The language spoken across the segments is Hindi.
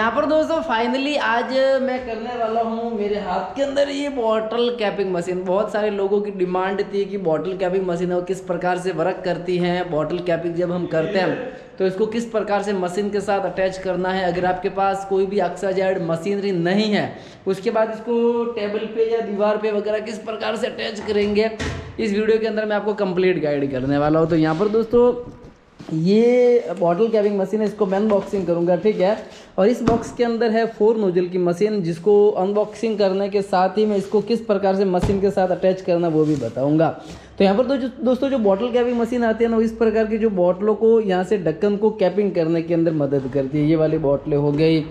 यहाँ पर दोस्तों फाइनली आज मैं करने वाला हूँ मेरे हाथ के अंदर ये बॉटल कैपिंग मशीन। बहुत सारे लोगों की डिमांड थी कि बॉटल कैपिंग मशीन है वो किस प्रकार से वर्क करती हैं, बॉटल कैपिंग जब हम करते हैं तो इसको किस प्रकार से मशीन के साथ अटैच करना है। अगर आपके पास कोई भी XYZ मशीनरी नहीं है उसके बाद इसको टेबल पे या दीवार पे वगैरह किस प्रकार से अटैच करेंगे, इस वीडियो के अंदर मैं आपको कंप्लीट गाइड करने वाला हूँ। तो यहाँ पर दोस्तों ये बॉटल कैपिंग मशीन है, इसको मैं अनबॉक्सिंग करूंगा, ठीक है। और इस बॉक्स के अंदर है 4 नोजल की मशीन, जिसको अनबॉक्सिंग करने के साथ ही मैं इसको किस प्रकार से मशीन के साथ अटैच करना वो भी बताऊंगा। तो यहाँ पर तो दोस्तों जो बॉटल कैपिंग मशीन आती है ना, इस प्रकार की जो बॉटलों को यहाँ से ढक्कन को कैपिंग करने के अंदर मदद करती है। ये वाली बॉटलें हो गई,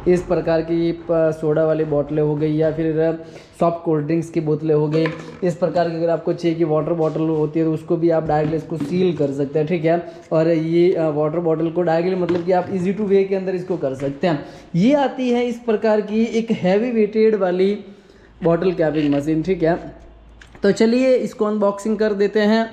इस प्रकार की सोडा वाली बॉटलें हो गई, या फिर सॉफ्ट कोल्ड ड्रिंक्स की बोतलें हो गई। इस प्रकार की अगर आपको चाहिए कि वाटर बॉटल होती है तो उसको भी आप डायरेक्टली इसको सील कर सकते हैं, ठीक है। और ये वाटर बॉटल को डायरेक्टली मतलब कि आप इजी टू वे के अंदर इसको कर सकते हैं। ये आती है इस प्रकार की एक हैवी वेटेड वाली बॉटल कैपिंग मशीन, ठीक है। तो चलिए इसको अनबॉक्सिंग कर देते हैं।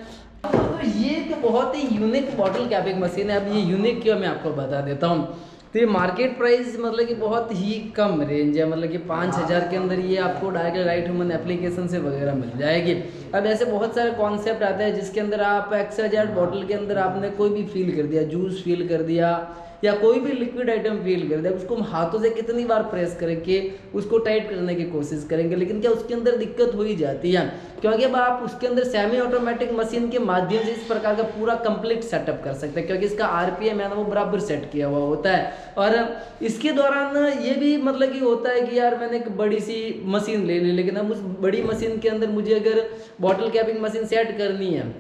तो ये एक बहुत ही यूनिक बॉटल कैपिंग मशीन है। अब ये यूनिक क्यों मैं आपको बता देता हूँ। तो ये मार्केट प्राइस मतलब कि बहुत ही कम रेंज है, मतलब कि 5,000 के अंदर ये आपको डायरेक्ट राइट ह्यूमन एप्लीकेशन से वगैरह मिल जाएगी। अब ऐसे बहुत सारे कॉन्सेप्ट आते हैं जिसके अंदर आप XYZ बॉटल के अंदर आपने कोई भी फील कर दिया, जूस फील कर दिया या कोई भी लिक्विड आइटम फील कर दिया, उसको हम हाथों से कितनी बार प्रेस करके उसको टाइट करने की कोशिश करेंगे, लेकिन क्या उसके अंदर दिक्कत हो ही जाती है। क्योंकि अब आप उसके अंदर सेमी ऑटोमेटिक मशीन के माध्यम से इस प्रकार का पूरा कंप्लीट सेटअप कर सकते हैं, क्योंकि इसका RPM है ना वो बराबर सेट किया हुआ होता है। और इसके दौरान ये भी मतलब कि होता है कि यार मैंने एक बड़ी सी मशीन ले ली, लेकिन अब उस बड़ी मशीन के अंदर मुझे अगर बॉटल कैपिंग मशीन सेट करनी है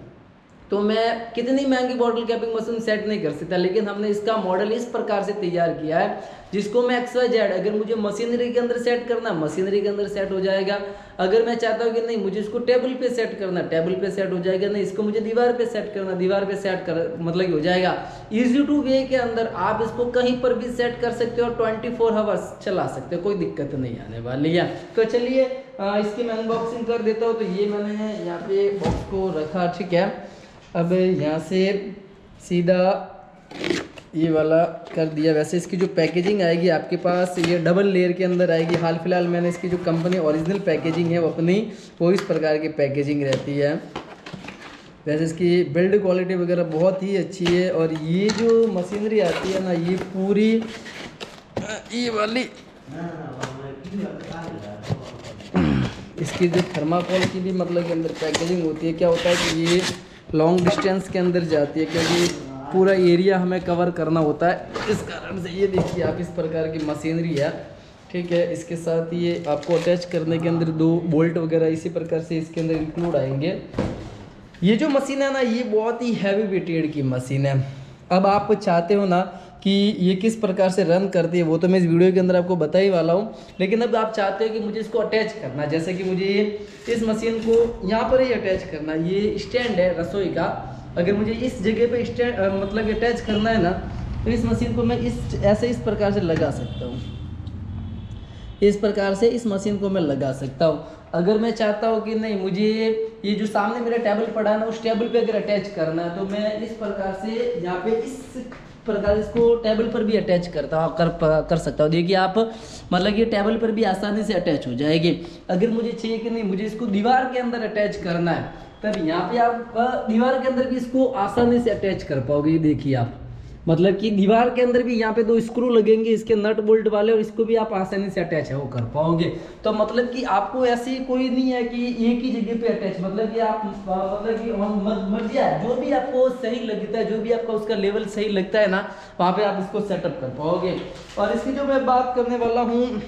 तो मैं कितनी महंगी बॉटल कैपिंग मशीन सेट नहीं कर सकता। लेकिन हमने इसका मॉडल इस प्रकार से तैयार किया है जिसको मैं XYZ अगर मुझे मशीनरी के अंदर सेट करना मशीनरी के अंदर सेट हो जाएगा। अगर मैं चाहता हूँ कि नहीं मुझे इसको टेबल पे सेट करना टेबल पे सेट हो जाएगा, नहीं इसको मुझे दीवार पे सेट करना दीवार पे सेट कर मतलब हो जाएगा। इजी टू वे के अंदर आप इसको कहीं पर भी सेट कर सकते हो और 24 आवर्स चला सकते हो, कोई दिक्कत नहीं आने वाली है। तो चलिए इसकी मैं अनबॉक्सिंग कर देता हूँ। तो ये मैंने यहाँ पे बॉक्स को रखा, ठीक है। अब यहाँ से सीधा ये वाला कर दिया। वैसे इसकी जो पैकेजिंग आएगी आपके पास ये डबल लेयर के अंदर आएगी। हाल फिलहाल मैंने इसकी जो कंपनी ओरिजिनल पैकेजिंग है वो अपनी वो इस प्रकार की पैकेजिंग रहती है। वैसे इसकी बिल्ड क्वालिटी वगैरह बहुत ही अच्छी है। और ये जो मशीनरी आती है ना ये पूरी ये वाली इसकी जो थर्माकोल की भी मतलब के अंदर पैकेजिंग होती है। क्या होता है कि ये लॉन्ग डिस्टेंस के अंदर जाती है क्योंकि पूरा एरिया हमें कवर करना होता है, इस कारण से ये देखिए आप इस प्रकार की मशीनरी है, ठीक है। इसके साथ ये आपको अटैच करने के अंदर 2 बोल्ट वगैरह इसी प्रकार से इसके अंदर इंक्लूड आएंगे। ये जो मशीन है ना ये बहुत ही हैवी वेटेड की मशीन है। अब आप चाहते हो ना कि ये किस प्रकार से रन करती है वो तो मैं इस वीडियो के अंदर आपको बता ही वाला हूँ। लेकिन अब आप चाहते हो कि मुझे इसको अटैच करना, जैसे कि मुझे इस मशीन को यहाँ पर ही अटैच करना। ये स्टैंड है रसोई का, अगर मुझे इस जगह पे स्टैंड मतलब अटैच करना है ना तो इस मशीन को मैं इस प्रकार से लगा सकता हूँ। इस प्रकार से इस मशीन को मैं लगा सकता हूँ। अगर मैं चाहता हूँ कि नहीं मुझे ये जो सामने मेरा टेबल पड़ा है ना उस टेबल पे अगर अटैच करना है तो मैं इस प्रकार से यहाँ पे इस प्रकार इसको टेबल पर भी अटैच कर सकता हूँ। देखिए आप मतलब ये टेबल पर भी आसानी से अटैच हो जाएगी। अगर मुझे चाहिए कि नहीं मुझे इसको दीवार के अंदर अटैच करना है तब यहाँ पे आप दीवार के अंदर भी इसको आसानी से अटैच कर पाओगे। ये देखिए आप मतलब कि दीवार के अंदर भी यहाँ पे 2 स्क्रू लगेंगे इसके नट बोल्ट वाले और इसको भी आप आसानी से अटैच है वो कर पाओगे। तो मतलब कि आपको ऐसी कोई नहीं है कि एक ही जगह पे अटैच, मतलब कि आप मतलब कि मर्जी है जो भी आपको सही लगता है जो भी आपका उसका लेवल सही लगता है ना वहाँ पे आप इसको सेटअप कर पाओगे। और इसकी जो मैं बात करने वाला हूँ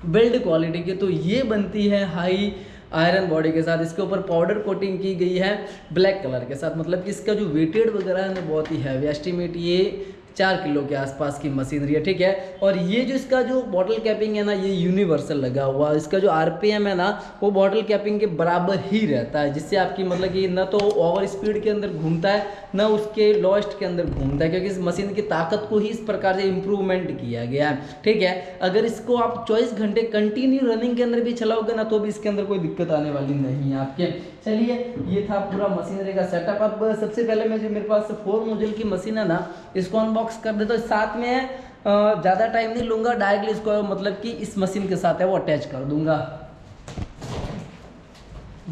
बिल्ड क्वालिटी की, तो ये बनती है हाई आयरन बॉडी के साथ। इसके ऊपर पाउडर कोटिंग की गई है ब्लैक कलर के साथ, मतलब कि इसका जो वेटेड वगैरह है ना बहुत ही हैवी, एस्टिमेट ये 4 किलो के आसपास की मशीनरी है, ठीक है। और ये जो इसका जो बॉटल कैपिंग है ना ये यूनिवर्सल लगा हुआ, इसका जो RPM है ना वो बॉटल कैपिंग के बराबर ही रहता है, जिससे आपकी मतलब कि ना तो ओवर स्पीड के अंदर घूमता है ना उसके लोएस्ट के अंदर घूमता है, क्योंकि इस मशीन की ताकत को ही इस प्रकार से इम्प्रूवमेंट किया गया है, ठीक है। अगर इसको आप 24 घंटे कंटिन्यू रनिंग के अंदर भी चलाओगे ना तो भी इसके अंदर कोई दिक्कत आने वाली नहीं है आपके। चलिए ये था पूरा मशीनरी का सेटअप। अब सबसे पहले मैं जो मेरे पास 4 नोजल की मशीन है ना इसको अनबॉक्स कर देता हूँ। साथ में ज़्यादा टाइम नहीं लूँगा, डायरेक्टली इसको मतलब कि इस मशीन के साथ है वो अटैच कर दूँगा।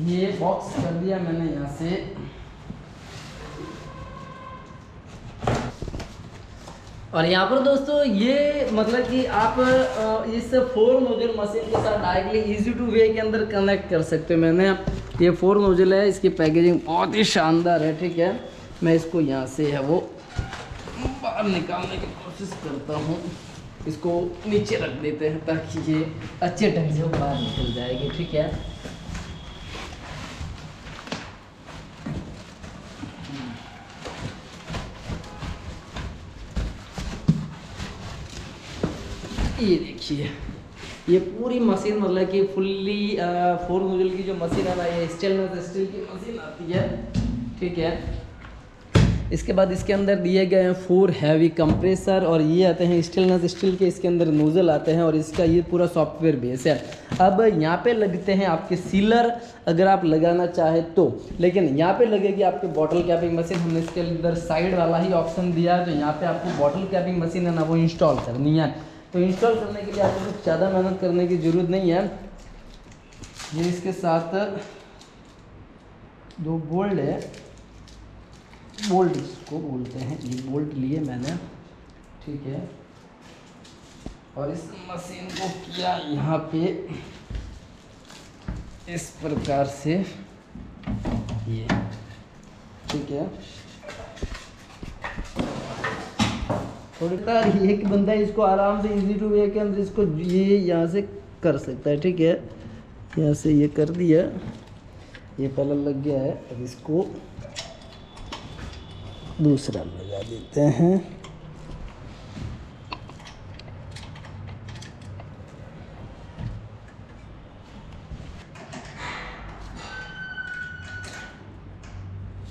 ये बॉक्स कर दिया मैंने यहाँ से। और यहाँ पर दोस्तों ये मतलब कि आप इस 4 नोजल मशीन के साथ डायरेक्टली इजी टू वे के अंदर कनेक्ट कर सकते हो। मैंने ये 4 नोजल है, इसकी पैकेजिंग बहुत ही शानदार है, ठीक है। मैं इसको यहाँ से है वो बाहर निकालने की कोशिश करता हूँ। इसको नीचे रख देते हैं ताकि ये अच्छे ढंग से बाहर निकल जाएगी, ठीक है। ये देखिए, ये पूरी मशीन मतलब कि फुल्ली 4 नोजल की जो मशीन है ना, ये स्टेनलेस स्टील की मशीन आती है, ठीक है। इसके बाद इसके अंदर दिए गए हैं 4 हैवी कंप्रेसर, और ये आते हैं स्टेनलेस स्टील के, इसके अंदर नोजल आते हैं और इसका ये पूरा सॉफ्टवेयर बेस है। अब यहाँ पे लगते हैं आपके सीलर अगर आप लगाना चाहे तो, लेकिन यहाँ पे लगेगी आपकी बॉटल कैपिंग मशीन। हमने इसके अंदर साइड वाला ही ऑप्शन दिया है, तो यहाँ पे आपको बॉटल कैपिंग मशीन है ना वो इंस्टॉल करनी है। तो इंस्टॉल करने के लिए आपको कुछ ज़्यादा मेहनत करने की ज़रूरत नहीं है। ये इसके साथ 2 बोल्ट है, बोल्ट इसको बोलते हैं, ये बोल्ट लिए मैंने, ठीक है। और इस मशीन को किया यहाँ पे इस प्रकार से, ये ठीक है। थोड़ी सा एक बंदा इसको आराम से इजी टू वे के अंदर इसको ये यहाँ से कर सकता है, ठीक है। यहाँ से ये कर दिया, ये पहला लग गया है, अब इसको दूसरा लगा देते हैं।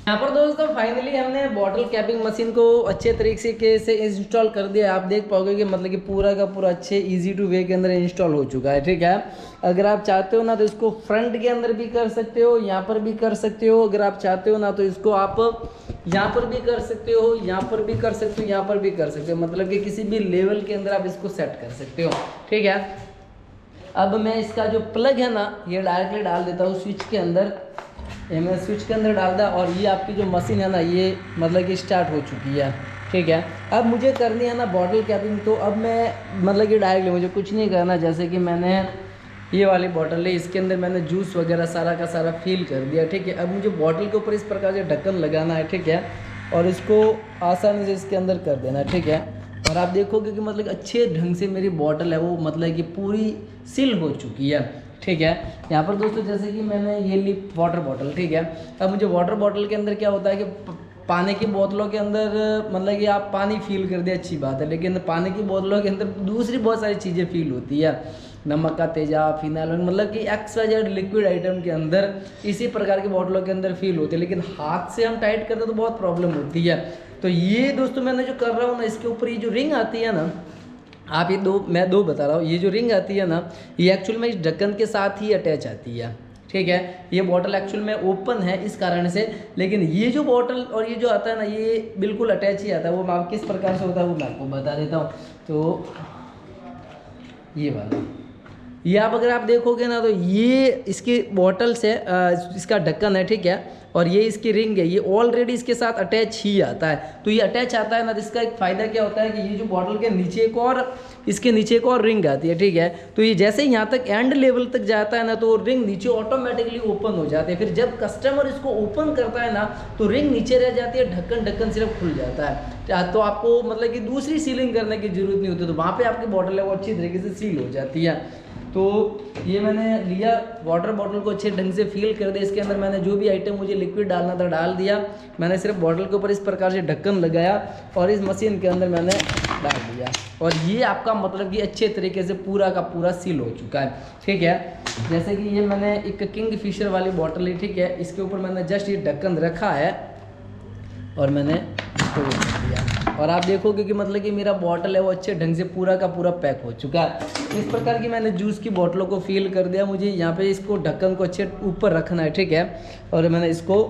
यहाँ पर दोस्तों फाइनली हमने बॉटल कैपिंग मशीन को अच्छे तरीके से इंस्टॉल कर दिया। आप देख पाओगे कि मतलब कि पूरा का पूरा अच्छे इजी टू वे के अंदर इंस्टॉल हो चुका है, ठीक है। अगर आप चाहते हो ना तो इसको फ्रंट के अंदर भी कर सकते हो, यहाँ पर भी कर सकते हो। अगर आप चाहते हो ना तो इसको आप यहाँ पर भी कर सकते हो, यहाँ पर भी कर सकते हो, यहाँ पर भी कर सकते हो, मतलब कि किसी भी लेवल के अंदर आप इसको सेट कर सकते हो, ठीक है। अब मैं इसका जो प्लग है ना ये डायरेक्टली डाल देता हूँ स्विच के अंदर। ये मैं स्विच के अंदर डाल दा और ये आपकी जो मशीन है ना ये मतलब कि स्टार्ट हो चुकी है, ठीक है। अब मुझे करनी है ना बॉटल कैपिंग, तो अब मैं मतलब कि डायरेक्टली मुझे कुछ नहीं करना। जैसे कि मैंने ये वाली बॉटल है, इसके अंदर मैंने जूस वगैरह सारा का सारा फिल कर दिया, ठीक है। अब मुझे बॉटल के ऊपर इस प्रकार से ढक्कन लगाना है, ठीक है, और इसको आसानी से इसके अंदर कर देना है, ठीक है। और आप देखोगे कि मतलब अच्छे ढंग से मेरी बॉटल है वो मतलब कि पूरी सील हो चुकी है, ठीक है। यहाँ पर दोस्तों जैसे कि मैंने ये ली वाटर बॉटल, ठीक है। अब मुझे वाटर बॉटल के अंदर क्या होता है कि पानी की बोतलों के अंदर मतलब कि आप पानी फील कर दे अच्छी बात है, लेकिन पानी की बोतलों के अंदर दूसरी बहुत सारी चीज़ें फील होती है, नमक का तेजाब, फिनाइल, मतलब कि XYZ लिक्विड आइटम के अंदर इसी प्रकार की बोतलों के अंदर फील होती है। लेकिन हाथ से हम टाइट करते तो बहुत प्रॉब्लम होती है। तो ये दोस्तों मैंने जो कर रहा हूँ ना, इसके ऊपर ये जो रिंग आती है ना, आप ये मैं दो बता रहा हूँ, ये जो रिंग आती है ना ये एक्चुअल में इस ढक्कन के साथ ही अटैच आती है, ठीक है। ये बॉटल एक्चुअल में ओपन है इस कारण से, लेकिन ये जो बॉटल और ये जो आता है ना ये बिल्कुल अटैच ही आता है। वो मैं किस प्रकार से होता है वो मैं आपको बता देता हूँ। तो ये वाला, ये आप अगर आप देखोगे ना तो ये इसकी बॉटल से इसका ढक्कन है, ठीक है, और ये इसकी रिंग है, ये ऑलरेडी इसके साथ अटैच ही आता है। तो ये अटैच आता है ना तो इसका एक फ़ायदा क्या होता है कि ये जो बॉटल के नीचे एक और इसके नीचे एक और रिंग आती है, ठीक है। तो ये जैसे ही यहाँ तक एंड लेवल तक जाता है ना तो रिंग नीचे ऑटोमेटिकली ओपन हो जाती है। फिर जब कस्टमर इसको ओपन करता है ना तो रिंग नीचे रह जाती है, ढक्कन सिर्फ खुल जाता है। तो आपको मतलब कि दूसरी सीलिंग करने की जरूरत नहीं होती, तो वहाँ पर आपकी बॉटल है वो अच्छी तरीके से सील हो जाती है। तो ये मैंने लिया वाटर बॉटल को अच्छे ढंग से फिल कर दिया, इसके अंदर मैंने जो भी आइटम मुझे लिक्विड डालना था डाल दिया। मैंने सिर्फ बॉटल के ऊपर इस प्रकार से ढक्कन लगाया और इस मशीन के अंदर मैंने डाल दिया, और ये आपका मतलब कि अच्छे तरीके से पूरा का पूरा सील हो चुका है, ठीक है। जैसे कि ये मैंने एक किंग फिशर वाली बॉटल ली, ठीक है, इसके ऊपर मैंने जस्ट ये ढक्कन रखा है और मैंने इसको कर दिया, और आप देखोगे कि मतलब कि मेरा बॉटल है वो अच्छे ढंग से पूरा का पूरा पैक हो चुका है। इस प्रकार की मैंने जूस की बोतलों को फिल कर दिया। मुझे यहाँ पे इसको ढक्कन को अच्छे ऊपर रखना है, ठीक है, और मैंने इसको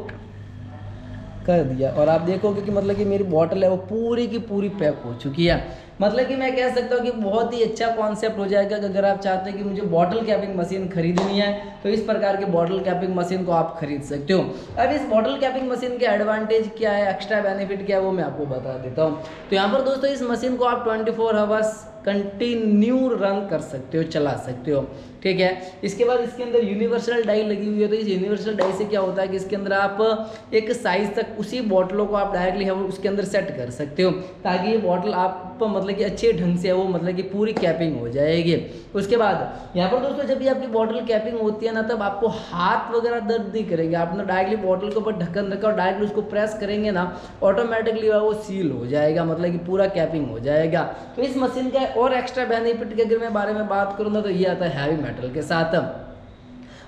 कर दिया, और आप देखोगे कि मतलब कि मेरी बॉटल है वो पूरी की पूरी पैक हो चुकी है। मतलब कि मैं कह सकता हूँ कि बहुत ही अच्छा कॉन्सेप्ट हो जाएगा कि अगर आप चाहते हैं कि मुझे बॉटल कैपिंग मशीन खरीदनी है तो इस प्रकार के बॉटल कैपिंग मशीन को आप खरीद सकते हो। अब इस बॉटल कैपिंग मशीन के एडवांटेज क्या है, एक्स्ट्रा बेनिफिट क्या है, वो मैं आपको बता देता हूँ। तो यहाँ पर दोस्तों इस मशीन को आप 24 आवर्स कंटिन्यू रन कर सकते हो, चला सकते हो, ठीक है। इसके बाद इसके अंदर यूनिवर्सल डाई लगी हुई है। तो इस यूनिवर्सल डाई से क्या होता है कि इसके अंदर आप एक साइज तक उसी बॉटलों को आप डायरेक्टली उसके अंदर सेट कर सकते हो ताकि ये बॉटल आप मतलब कि अच्छे ढंग से वो मतलब कि पूरी कैपिंग हो जाएगी। उसके बाद यहाँ पर दोस्तों जब भी आपकी बॉटल कैपिंग होती है ना, तब आपको हाथ वगैरह दर्द नहीं करेंगे। आप ना डायरेक्टली बॉटल के ऊपर ढक्कन रखा और डायरेक्टली उसको प्रेस करेंगे ना, ऑटोमेटिकली वो सील हो जाएगा, मतलब कि पूरा कैपिंग हो जाएगा। तो इस मशीन का और एक्स्ट्रा बेनिफिट के अगर मैं बारे में बात करूँ ना, तो ये आता है हैवी मेटल के साथ।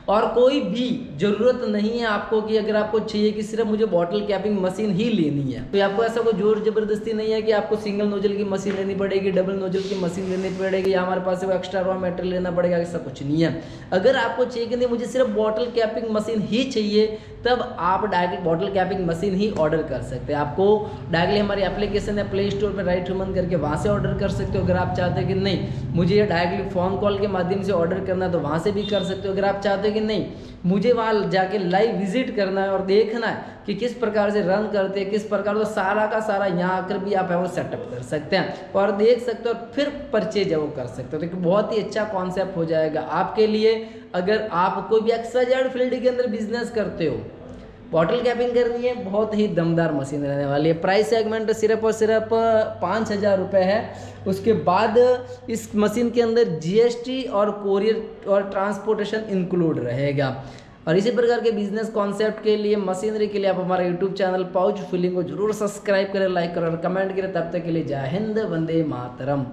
और कोई भी ज़रूरत नहीं है आपको कि अगर आपको चाहिए कि सिर्फ मुझे बॉटल कैपिंग मशीन ही लेनी है, तो आपको ऐसा कोई जोर ज़बरदस्ती नहीं है कि आपको सिंगल नोजल की मशीन लेनी पड़ेगी, डबल नोजल की मशीन लेनी पड़ेगी, या हमारे पास वो एक्स्ट्रा रॉ मटेरियल लेना पड़ेगा, ऐसा कुछ नहीं है। अगर आपको चाहिए कि नहीं मुझे सिर्फ बॉटल कैपिंग मशीन ही चाहिए, तब आप डायरेक्ट बॉटल कैपिंग मशीन ही ऑर्डर कर सकते हैं। आपको डायरेक्टली हमारी एप्लीकेशन है प्ले स्टोर पर राइट ह्यूमन करके वहाँ से ऑर्डर कर सकते हो। अगर आप चाहते हैं कि नहीं मुझे डायरेक्टली फ़ोन कॉल के माध्यम से ऑर्डर करना है, तो वहाँ से भी कर सकते हो। अगर आप चाहते हो कि नहीं मुझे वहाँ जाके लाइव विजिट करना है और देखना है कि किस प्रकार से रन करते हैं, किस प्रकार, तो सारा का सारा यहाँ आकर भी आप है वो सेटअप कर सकते हैं और देख सकते हो और फिर परचेज है वो कर सकते हो। तो बहुत ही अच्छा कॉन्सेप्ट हो जाएगा आपके लिए। अगर आप कोई भी XYZ फील्ड के अंदर बिजनेस करते हो, बॉटल कैपिंग करनी है, बहुत ही दमदार मशीन रहने वाली है। प्राइस सेगमेंट सिर्फ और सिर्फ 5,000 रुपये है। उसके बाद इस मशीन के अंदर GST और कोरियर और ट्रांसपोर्टेशन इंक्लूड रहेगा। और इसी प्रकार के बिजनेस कॉन्सेप्ट के लिए, मशीनरी के लिए आप हमारा यूट्यूब चैनल पाउच फीलिंग को जरूर सब्सक्राइब करें, लाइक करें और कमेंट करें। तब तक के लिए जय हिंद, वंदे मातरम।